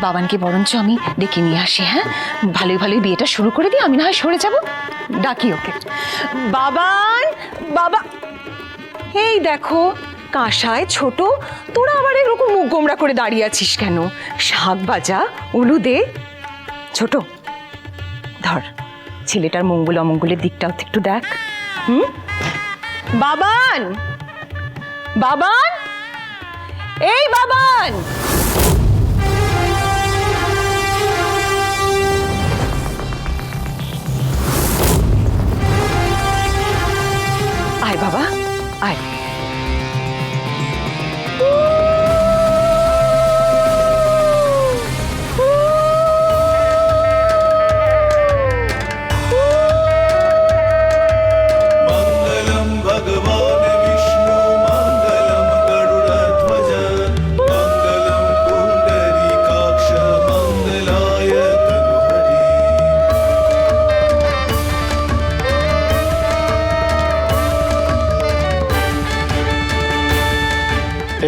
বাবানকে বরঞ্চ আমি ডেকে নিয়ে আসি। হ্যাঁ, ভালোই ভালোই বিয়েটা শুরু করে দিই, আমি না হয় সরে যাব। ডাকি ওকে। বাবান, বাবা। এই দেখো কাঁসায় ছোট, তোরা আবার এরকম মুখ গোমরা করে দাঁড়িয়ে আছিস কেন? শাক ভাজা, উলু দে। ছোট ধর, ছেলেটার মঙ্গল অমঙ্গলের দিকটাও একটু দেখ। বাবান, বাবান, এই বাবান। আয় বাবা, আয়।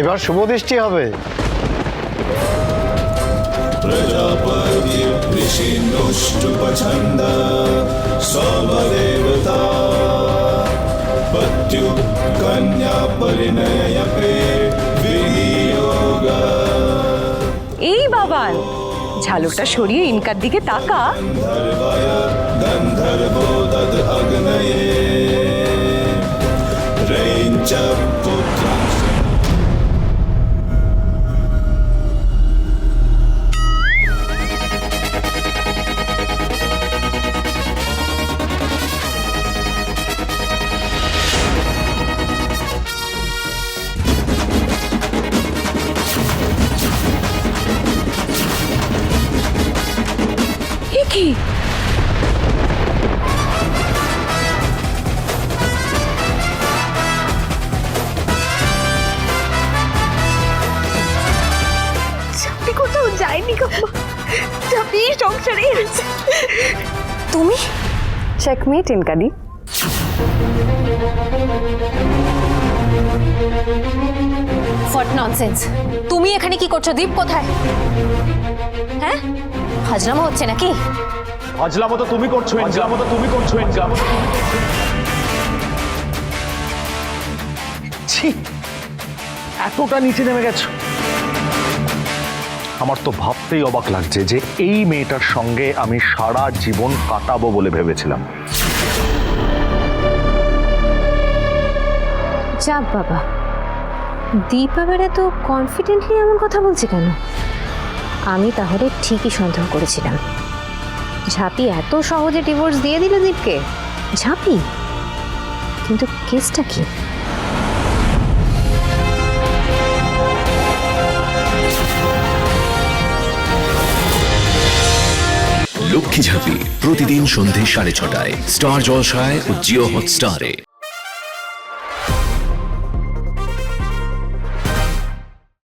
এবার শুভ দৃষ্টি হবে। প্রজাপতি ঋষিন্দুষ্টুপছন্দ সমদেবতা পত্যু কন্যা পরিণয়পে বিনিয়োগ। এই বাবান, ঝালকটা সরিয়ে ইনকার দিকে তাকা। গন্ধর্ব তদ অগ্নয়ে রেঞ্চ পুত্র। কি চাপি কোথাও যায়নি গো, চাপি সংসারেই আছে। তুমি চেকমেট ইনকাদি। What nonsense! তুমি এখানে কি করছো? দীপ কোথায়? হ্যাঁ, হাজরামো হচ্ছে নাকি? ফাজলামো তো তুমি করছো, ফাজলামো তো তুমি করছো, ফাজলামো তো তুমি করছো। ছি, এতটা নিচে নেমে গেছো। আমার তো ভাবতেই অবাক লাগছে যে এই মেয়েটার সঙ্গে আমি সারা জীবন কাটাবো বলে ভেবেছিলাম। যাক বাবা, দীপ আবার এত কনফিডেন্টলি এমন কথা বলছে কেন? আমি তাহলে ঠিকই সন্দেহ করেছিলাম। ঝাঁপি এত সহজে ডিভোর্স দিয়ে দিল দীপকে? ঝাঁপি? কিন্তু কেসটা কি? লক্ষ্মী ঝাঁপি প্রতিদিন সন্ধে 6:30টায় স্টার জলসায় ও জিও হটস্টারে।